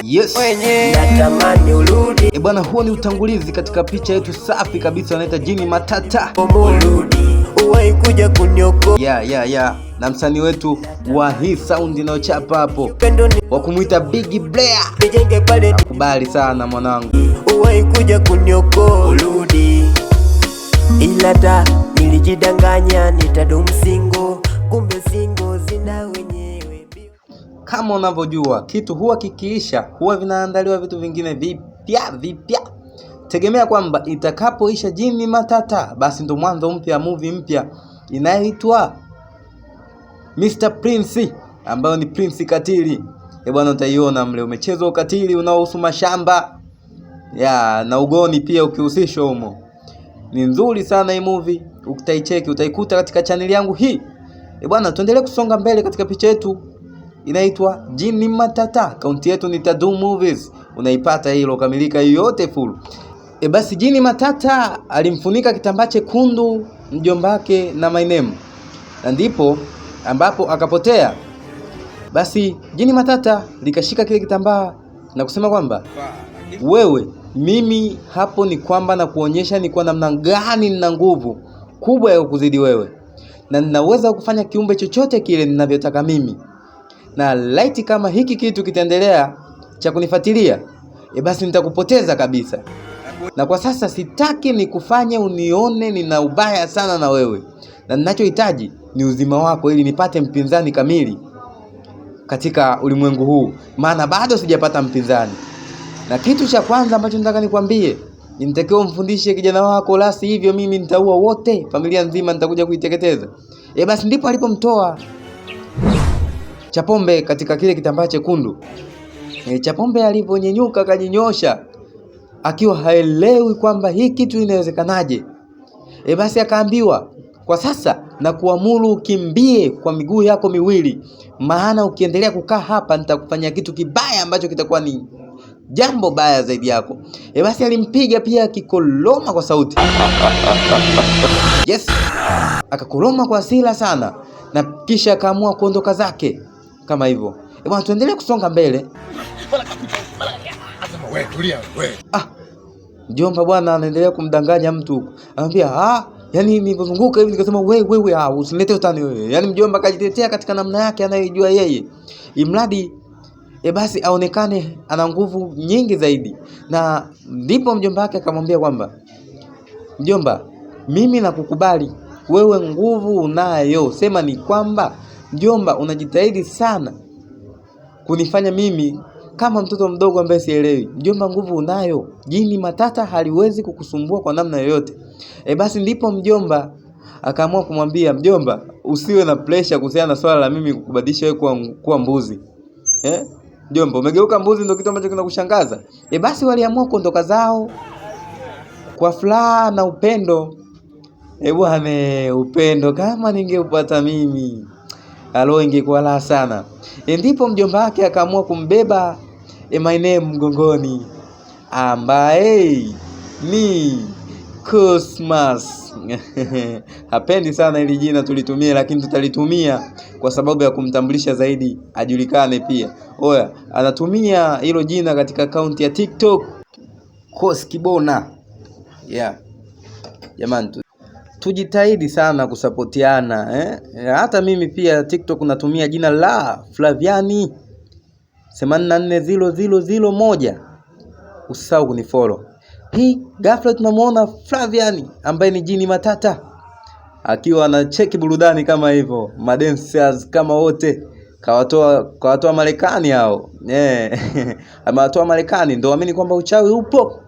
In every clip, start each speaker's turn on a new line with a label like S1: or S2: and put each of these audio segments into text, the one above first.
S1: Yes.
S2: Natamani urudi.
S1: Bwana, huo ni utangulizi katika picha yetu safi kabisa, wanaita Jini Matata.
S2: Urudi, uwai kuja kunyoko.
S1: Yeah. Na msanii wetu wa hii sound inayochapa hapo, wa kumuita Big Blair.
S2: Nijenge pale.
S1: Nakubali sana mwanangu.
S2: Uwai kuja kunyoko. Urudi. Ila nilijidanganya nitadumu single, kumbe single zina wenyewe.
S1: Kama unavyojua kitu huwa kikiisha huwa vinaandaliwa vitu vingine vipya. Tegemea kwamba itakapoisha Jini Matata basi ndo mwanzo mpya, movie mpya inayoitwa Mr. Prince, ambayo ni Prince Katili. Bwana, utaiona mle umechezwa ukatili unaohusu mashamba na ugoni pia ukihusishwa humo. Ni nzuri sana hii movie, utaicheki, utaikuta katika channel yangu hii. Bwana, tuendelee kusonga mbele katika picha yetu inaitwa Jini Matata. Akaunti yetu ni Tadu Movies. Unaipata hilo kamilika yote full. Basi Jini Matata alimfunika kitambaa chekundu mjomba wake na my name, na ndipo ambapo akapotea. Basi Jini Matata likashika kile kitambaa na kusema kwamba wewe, mimi hapo ni kwamba na kuonyesha ni kwa namna gani nina nguvu kubwa ya kukuzidi wewe, na ninaweza kufanya kiumbe chochote kile ninavyotaka mimi, na light kama hiki kitu kitaendelea cha kunifuatilia basi nitakupoteza kabisa. Na kwa sasa sitaki nikufanye unione nina ubaya sana na wewe, na ninachohitaji ni uzima wako ili nipate mpinzani kamili katika ulimwengu huu, maana bado sijapata mpinzani. Na kitu cha kwanza ambacho nataka nikwambie, nitakiwa umfundishe kijana wako, la si hivyo mimi nitaua wote, familia nzima nitakuja kuiteketeza. Basi ndipo alipomtoa Chapombe katika kile kitambaa chekundu. Chapombe aliponyenyuka akajinyosha akiwa haelewi kwamba hii kitu inawezekanaje. Basi akaambiwa, kwa sasa na kuamuru ukimbie kwa miguu yako miwili, maana ukiendelea kukaa hapa nitakufanyia kitu kibaya ambacho kitakuwa ni jambo baya zaidi yako. Basi alimpiga pia akikoloma kwa sauti. Yes. Akakoloma kwa hasira sana na kisha akaamua kuondoka zake kama hivyo. Bwana, tuendelee kusonga mbele. Mjomba bwana anaendelea kumdanganya mtu huko. Anamwambia yani nilipozunguka hivi nikasema wewe usinilete utani wewe. Yani mjomba akajitetea katika namna yake anayojua yeye, imradi basi aonekane ana nguvu nyingi zaidi. Na ndipo mjomba wake akamwambia kwamba mjomba, mimi nakukubali wewe, nguvu unayo, sema ni kwamba mjomba unajitahidi sana kunifanya mimi kama mtoto mdogo ambaye sielewi. Mjomba, nguvu unayo, Jini Matata haliwezi kukusumbua kwa namna yoyote. Basi ndipo mjomba akaamua kumwambia, mjomba usiwe na pressure kuhusiana na swala la mimi kukubadilisha wewe kuwa mbuzi. Mjomba, umegeuka mbuzi ndio kitu ambacho kinakushangaza? Basi waliamua kuondoka zao kwa furaha na upendo. Bwana, upendo kama ningeupata mimi, alo ingekuwa la sana. Ndipo mjomba wake akaamua kumbeba my name mgongoni, ambaye ni Cosmas. Hapendi sana ili jina tulitumie, lakini tutalitumia kwa sababu ya kumtambulisha zaidi, ajulikane pia. Anatumia hilo jina katika akaunti ya TikTok Koskibona. Jamani, tujitahidi sana kusapotiana. Hata mimi pia TikTok natumia jina la Flaviani 84001. Usisahau kunifollow. Hii ghafla tunamuona Flaviani ambaye ni Jini Matata akiwa anacheki burudani kama hivyo, madancers kama wote kawatoa Marekani hao. Amewatoa Marekani, ndio amini kwamba uchawi upo.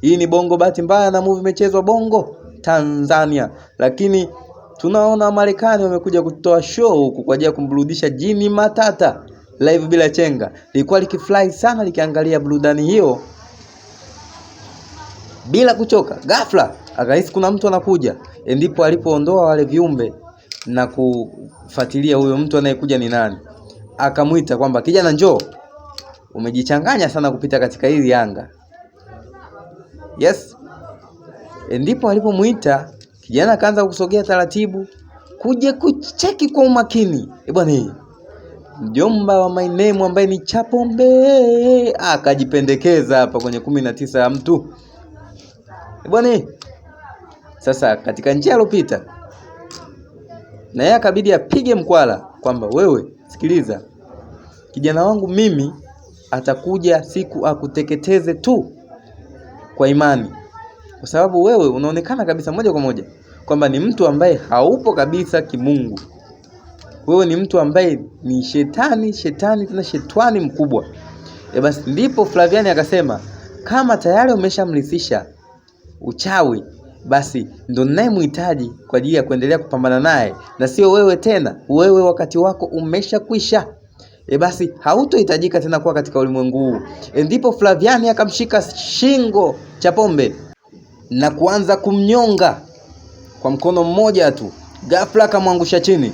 S1: Hii ni Bongo, bahati mbaya na movie imechezwa Bongo Tanzania, lakini tunaona Marekani wamekuja kutoa show huku kwa ajili ya kumburudisha Jini Matata live bila chenga. Lilikuwa likifly sana likiangalia burudani hiyo bila kuchoka. Ghafla akahisi kuna mtu anakuja, ndipo alipoondoa wale viumbe na kufuatilia huyo mtu anayekuja ni nani. Akamuita kwamba kijana, njoo, umejichanganya sana kupita katika hili anga. Yes. Ndipo alipomuita kijana, akaanza kusogea taratibu kuja kucheki kwa umakini. Bwana, mjomba wa my name ambaye ni Chapombe akajipendekeza hapa kwenye 19 ya mtu. Bwana, sasa katika njia alopita na yeye akabidi apige mkwala kwamba wewe sikiliza, kijana wangu mimi atakuja siku akuteketeze tu kwa imani, kwa sababu wewe unaonekana kabisa moja kwa moja kwamba ni mtu ambaye haupo kabisa kimungu. Wewe ni mtu ambaye ni shetani tena shetani mkubwa. Basi ndipo Flaviani akasema kama tayari umeshamrithisha uchawi, basi ndo ninayemhitaji kwa ajili ya kuendelea kupambana naye na sio wewe tena. Wewe wakati wako umeshakwisha. Basi hautohitajika tena kuwa katika ulimwengu huu. Ndipo Flaviani akamshika shingo Chapombe na kuanza kumnyonga kwa mkono mmoja tu. Ghafla akamwangusha chini.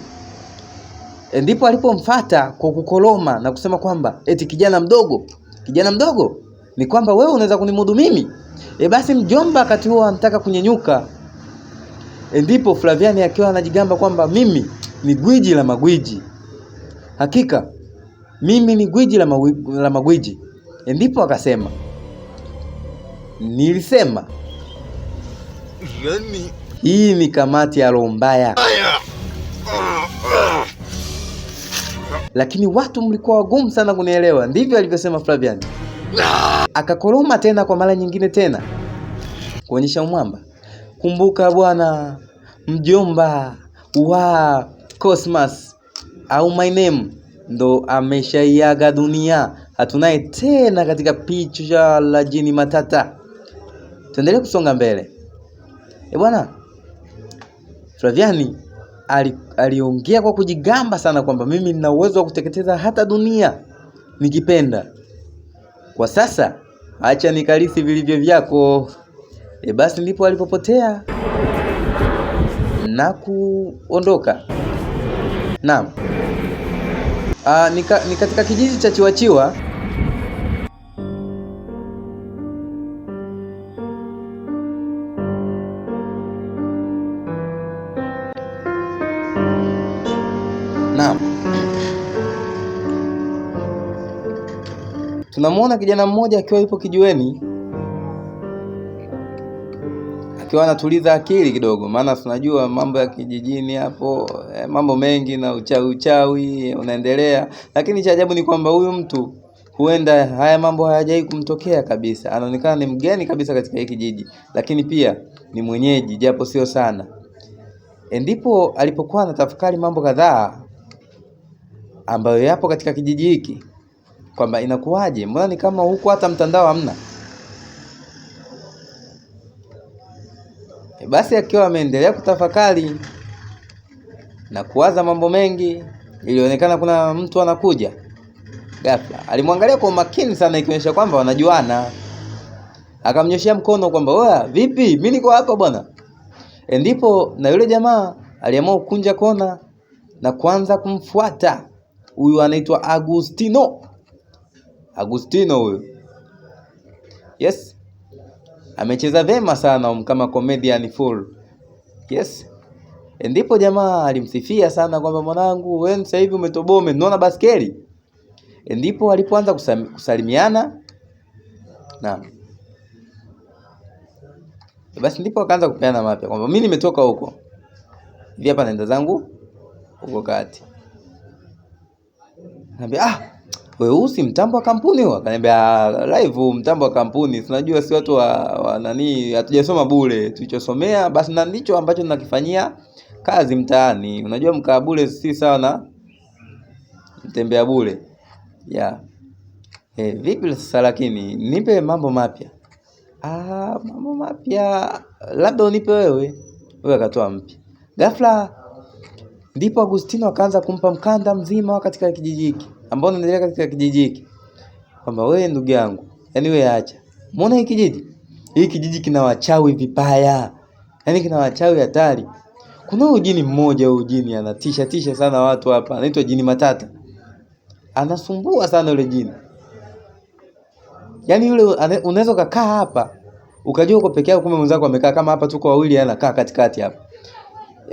S1: Ndipo alipomfuata kwa kukoloma na kusema kwamba eti kijana mdogo ni kwamba wewe unaweza kunimudu mimi. Basi mjomba wakati huo anataka kunyenyuka. Ndipo Flaviani akiwa anajigamba kwamba mimi ni gwiji la magwiji. Hakika mimi ni gwiji la magwiji. Ndipo akasema, nilisema hii ni kamati ya roho mbaya. Lakini watu mlikuwa wagumu sana kunielewa. Ndivyo alivyosema Flaviani. Akakoloma tena kwa mara nyingine tena kuonyesha umwamba. Kumbuka bwana, mjomba wa Cosmas au my name ndo ameshaiaga dunia. Hatunaye tena katika picha la jini matata. Tuendelee kusonga mbele. Bwana, Flaviani aliongea kwa kujigamba sana kwamba mimi nina uwezo wa kuteketeza hata dunia nikipenda. Kwa sasa acha nikalisi vilivyo vyako. Basi ndipo alipopotea na kuondoka. Naam. Ni katika kijiji cha Chiwachiwa. Naam. Tunamuona kijana mmoja akiwa yupo kijiweni, akiwa anatuliza akili kidogo, maana tunajua mambo ya kijijini hapo, mambo mengi na uchawi unaendelea. Lakini cha ajabu ni kwamba huyu mtu huenda haya mambo hayajai kumtokea kabisa. Anaonekana ni mgeni kabisa katika hiki kijiji, lakini pia ni mwenyeji japo sio sana. Ndipo alipokuwa anatafakari mambo kadhaa ambayo yapo katika kijiji hiki, kwamba inakuwaje, mbona ni kama huku hata mtandao hamna. Basi akiwa ameendelea kutafakari na kuwaza mambo mengi, ilionekana kuna mtu anakuja. Ghafla alimwangalia kwa makini sana, ikionyesha kwamba wanajuana. Akamnyoshia mkono kwamba wewe vipi, mimi niko hapa bwana. Ndipo na yule jamaa aliamua kukunja kona na kuanza kumfuata. Huyu anaitwa Agustino huyu. Yes. Amecheza vema sana kama comedian full. Yes. Ndipo jamaa alimsifia sana kwamba mwanangu, wewe sasa hivi umetoboa, umeona baskeli. Ndipo alipoanza kusalimiana. Naam. Basi ndipo akaanza kupeana mapya kwamba mimi nimetoka huko. Hivi hapa naenda zangu huko kati. Anambia wewe usi mtambo wa kampuni huo? Akaniambia live mtambo wa kampuni. Tunajua si watu wa nani, hatujasoma bure. Tulichosomea basi na ndicho ambacho tunakifanyia kazi mtaani. Unajua mkaa bure si sawa na mtembea bure. Yeah. Vipi sasa, lakini nipe mambo mapya. Mambo mapya labda unipe wewe. Akatoa mpya. Ghafla ndipo Agustino akaanza kumpa mkanda mzima katika kijiji hiki, ambao unaendelea katika kijiji hiki, kwamba wewe ndugu yangu, yani wewe acha. Muona hiki kijiji? Hiki kijiji kina wachawi vibaya. Yani kina wachawi hatari. Kuna ujini mmoja, ujini anatisha sana watu hapa. Anaitwa jini matata. Anasumbua sana yule jini. Yani yule unaweza kukaa hapa ukajua uko peke yako, kumbe mwenzako amekaa kama hapa, tuko wawili anakaa katikati hapa.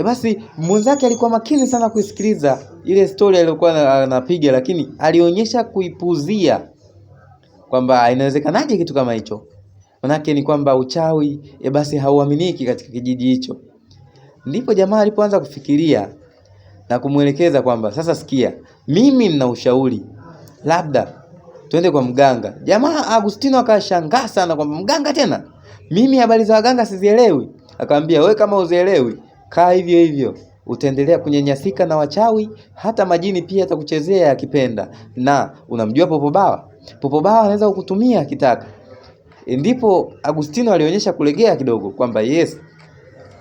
S1: Basi mwenzake alikuwa makini sana kuisikiliza ile story aliyokuwa anapiga, lakini alionyesha kuipuzia kwamba inawezekanaje kitu kama hicho. Manake ni kwamba uchawi basi hauaminiki katika kijiji hicho. Ndipo jamaa alipoanza kufikiria na kumuelekeza kwamba sasa sikia, mimi nina ushauri, labda twende kwa mganga. Jamaa Agustino akashangaa sana kwamba mganga tena? Mimi habari za waganga sizielewi. Akamwambia, wewe kama uzielewi, kaa hivyo hivyo, utaendelea kunyanyasika na wachawi, hata majini pia atakuchezea akipenda. Na unamjua Popo Bawa? Popo Bawa anaweza kukutumia akitaka. Ndipo Agustino alionyesha kulegea kidogo kwamba yes,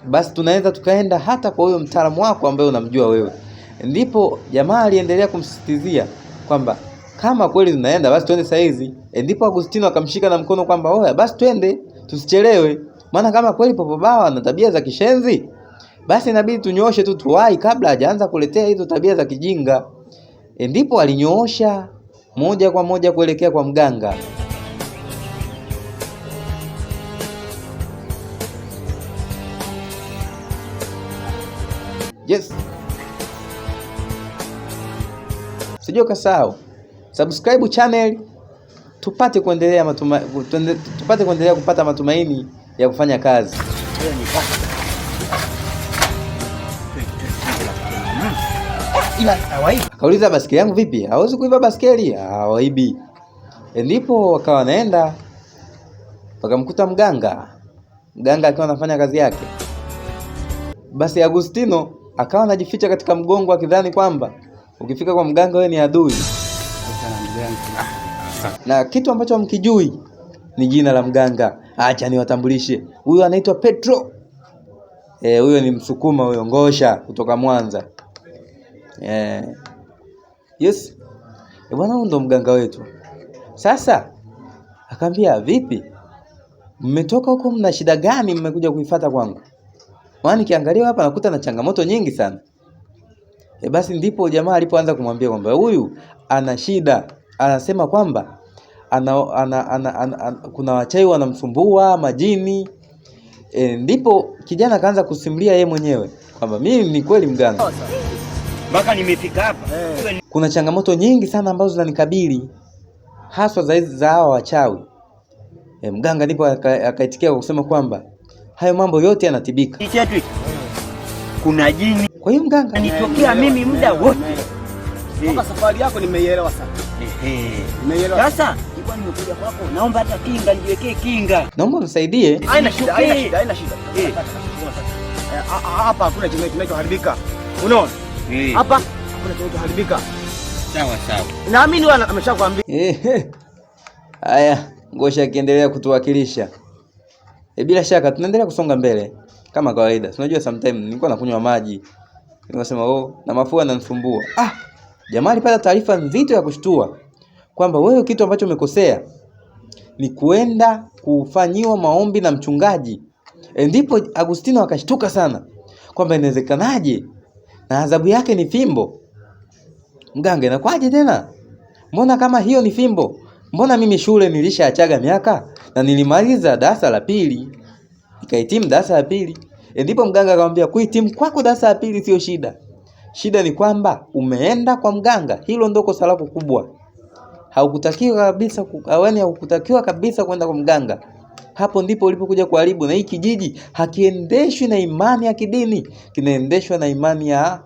S1: basi tunaweza tukaenda hata kwa huyo mtaalamu wako ambaye unamjua wewe. Ndipo jamaa aliendelea kumsisitizia kwamba kama kweli tunaenda basi twende saa hizi. Ndipo Agustino akamshika na mkono kwamba oya, basi twende, tusichelewe. Maana kama kweli Popo Bawa ana tabia za kishenzi, basi inabidi tunyooshe tu tuwai kabla hajaanza kuletea hizo tabia za kijinga. Ndipo alinyoosha moja kwa moja kuelekea kwa mganga. Yes. Sijui kasahau subscribe channel tupate kuendelea kupata matumaini ya kufanya kazi. Akauliza, baskeli yangu vipi? Hawezi kuiba baskeli? Hawaibi. Ndipo wakawa wanaenda wakamkuta mganga akiwa anafanya kazi yake. Basi Agustino akawa anajificha katika mgongo akidhani kwamba ukifika kwa mganga wewe ni adui. Na kitu ambacho hamkijui ni jina la mganga. Acha niwatambulishe. Huyu anaitwa Petro. Huyo ni Msukuma, huyo Ngosha kutoka Mwanza. Yes. Bwana, huyo ndo mganga wetu. Sasa akamwambia, vipi? Mmetoka huko mna shida gani mmekuja kuifuata kwangu? Maana nikiangalia hapa nakuta na changamoto nyingi sana. Basi ndipo jamaa alipoanza kumwambia kwamba huyu ana shida. Anasema kwamba kuna wachawi wanamsumbua, majini. Ndipo kijana akaanza kusimulia yeye mwenyewe kwamba mimi ni kweli mganga,
S3: mpaka nimefika hapa
S1: kuna changamoto nyingi sana ambazo zinanikabili, haswa za hawa wachawi. Mganga ndipo akaitikia kwa kusema kwamba hayo mambo yote yanatibika.
S3: Kuna jini.
S1: Kwa hiyo mganga
S3: nitokea mimi muda wote.
S4: Mpaka safari yako nimeielewa sana.
S3: Nimeielewa. Sasa nilikuwa nimekuja kwako, naomba hata kinga nijiwekee kinga.
S1: Naomba unisaidie.
S4: Haina shida. Hapa hakuna kitu kinachoharibika. Unaona? Hapa hakuna kitu kinachoharibika.
S3: Sawa.
S4: Naamini wewe ameshakwambia.
S1: Haya, Ngosha akiendelea kutuwakilisha. Bila shaka tunaendelea kusonga mbele kama kawaida. Unajua sometimes nilikuwa nakunywa maji. Nikasema na mafua yananisumbua. Jamaa alipata taarifa nzito ya kushtua kwamba wewe kitu ambacho umekosea ni kuenda kufanyiwa maombi na mchungaji. Ndipo Agustino akashtuka sana kwamba inawezekanaje na adhabu yake ni fimbo. Mganga, inakwaje tena? Mbona kama hiyo ni fimbo? Mbona mimi shule nilishaachaga miaka na nilimaliza darasa la pili. Nikahitimu darasa la pili. Ndipo mganga akamwambia, kuhitimu kwako darasa la pili sio shida. Shida ni kwamba umeenda kwa mganga. Hilo ndio kosa lako kubwa. Haukutakiwa kabisa kwenda kwa mganga. Hapo ndipo ulipokuja kuharibu, na hii kijiji hakiendeshwi na imani ya kidini, kinaendeshwa na imani ya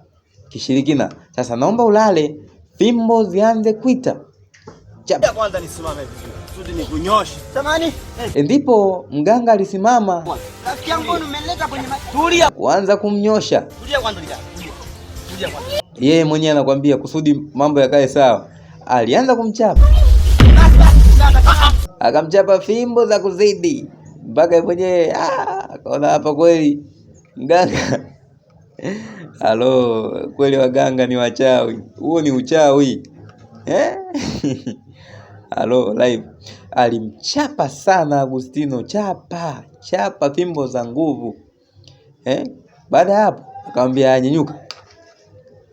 S1: kishirikina. Sasa naomba ulale, fimbo zianze kuita.
S4: Kwanza nisimame vizuri. Sudi nikunyoshe. Samani?
S1: Ndipo mganga alisimama.
S4: Rafiki yangu umeleta kwenye tulia.
S1: Kuanza kumnyosha.
S4: Tulia kwanza. Tulia kwanza.
S1: Yeye mwenyewe anakuambia kusudi mambo yakae sawa. Alianza kumchapa. Akamchapa fimbo za kuzidi. Mpaka mwenyewe akaona hapa kweli mganga. Halo, kweli waganga ni wachawi. Huo ni uchawi. Halo, live. Alimchapa sana Agustino, chapa fimbo za nguvu. Baada ya hapo akamwambia nyenyuka.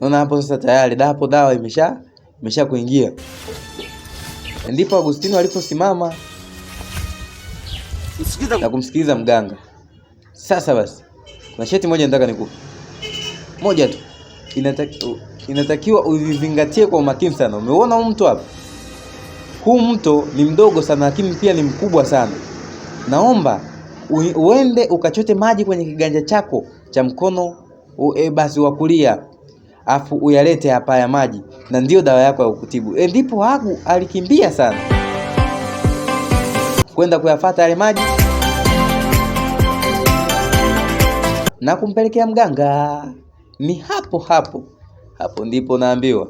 S1: Unaona hapo sasa tayari dawa imesha kuingia. Ndipo Agustino aliposimama na kumsikiliza mganga. Sasa basi, kuna sheti moja nataka nikupe. moja tu inatakiwa uzizingatie kwa umakini sana. Umeona huu mto hapa? Huu mto ni mdogo sana lakini pia ni mkubwa sana. Naomba uende ukachote maji kwenye kiganja chako cha mkono basi wa kulia, afu uyalete hapa ya maji, na ndio dawa yako ya kukutibu. Ndipo Hagu alikimbia sana kwenda kuyafuata yale maji na kumpelekea mganga. Ni hapo ndipo naambiwa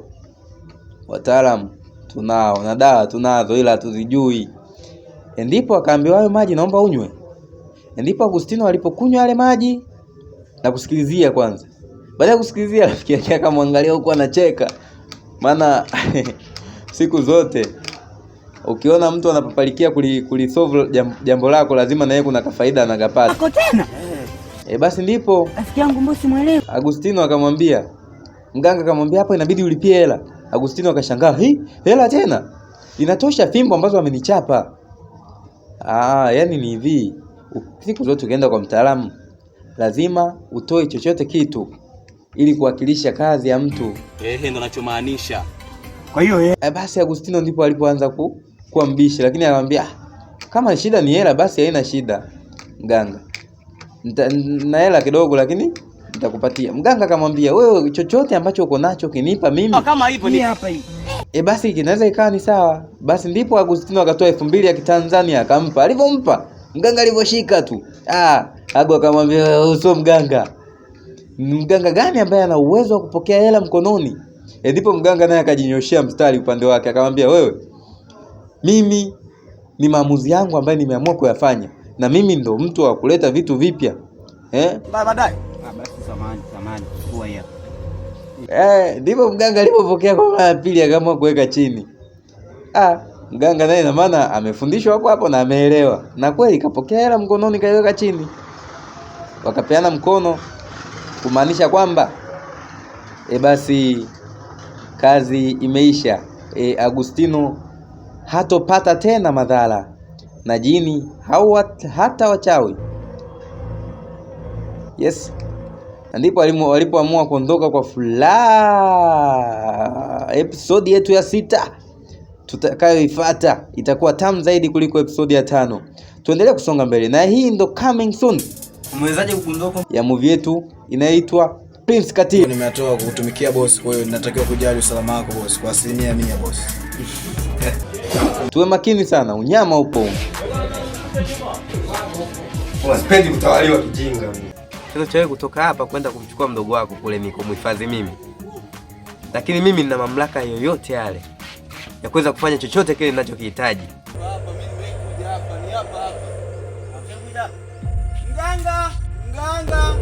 S1: wataalamu tunao na dawa tunazo ila hatuzijui. Ndipo akaambiwa hayo maji naomba unywe. Ndipo Agustino alipokunywa yale maji na kusikilizia kwanza. Baada ya kusikilizia, rafiki yake akamwangalia huko anacheka. Maana siku zote ukiona mtu anapapalikia kulisolve jambo lako, lazima na yeye kuna kafaida anakapata.
S3: Ako tena?
S1: Basi ndipo
S3: rafiki yangu mbosi mwelewa.
S1: Agustino akamwambia, mganga akamwambia hapo inabidi ulipie hela. Agustino akashangaa, hela tena? Inatosha fimbo ambazo amenichapa. Yani ni hivi, siku zote ukienda kwa mtaalamu lazima utoe chochote kitu ili kuwakilisha kazi ya mtu.
S4: Ndio ninachomaanisha.
S3: Kwa hiyo
S1: basi Agustino ndipo alipoanza kuwa mbishi, lakini akamwambia kama shida ni hela basi haina shida mganga. Na hela kidogo lakini nitakupatia. Mganga akamwambia wewe chochote ambacho uko nacho kinipa mimi.
S4: Kama hivyo ni hapa hii.
S1: Basi kinaweza ikawa ni sawa. Basi ndipo Agustino akatoa 2000 ya Kitanzania akampa. Alivompa, mganga alivyoshika tu. Hagu akamwambia wewe sio mganga. Mganga gani ambaye ana uwezo wa kupokea hela mkononi? Ndipo mganga naye akajinyoshia mstari upande wake akamwambia wewe, mimi ni maamuzi yangu ambayo nimeamua kuyafanya, na mimi ndo mtu wa kuleta vitu vipya.
S4: Baadaye.
S3: Basi samani kwa hiyo.
S1: Ndipo mganga alipopokea kwa mara ya pili akaamua kuweka chini. Mganga naye na maana amefundishwa hapo na ameelewa. Na kweli kapokea hela mkononi kaiweka chini. Wakapeana mkono kumaanisha kwamba basi kazi imeisha. Agustino hatopata tena madhara na jini hata wachawi. Yes. Ndipo walipoamua kuondoka kwa furaha. Episodi yetu ya 6 tutakayoifuata itakuwa tamu zaidi kuliko episodi ya 5. Tuendelee kusonga mbele na hii ndo coming soon.
S4: Umewezaje kugundua
S1: ya movie yetu inaitwa Prince Katil.
S5: Nimetoka kukutumikia boss, kwa hiyo ninatakiwa kujali usalama wako boss kwa 100% boss.
S1: Tuwe makini sana, unyama upo.
S4: Sipendi kutawaliwa kijinga.
S1: Sasa chawe kutoka hapa kwenda kumchukua mdogo wako kule nikomhifadhi mimi. Lakini mimi nina mamlaka yoyote yale ya kuweza kufanya chochote kile ninachokihitaji.
S4: Hapa mimi nimekuja hapa ni hapa. Mganga!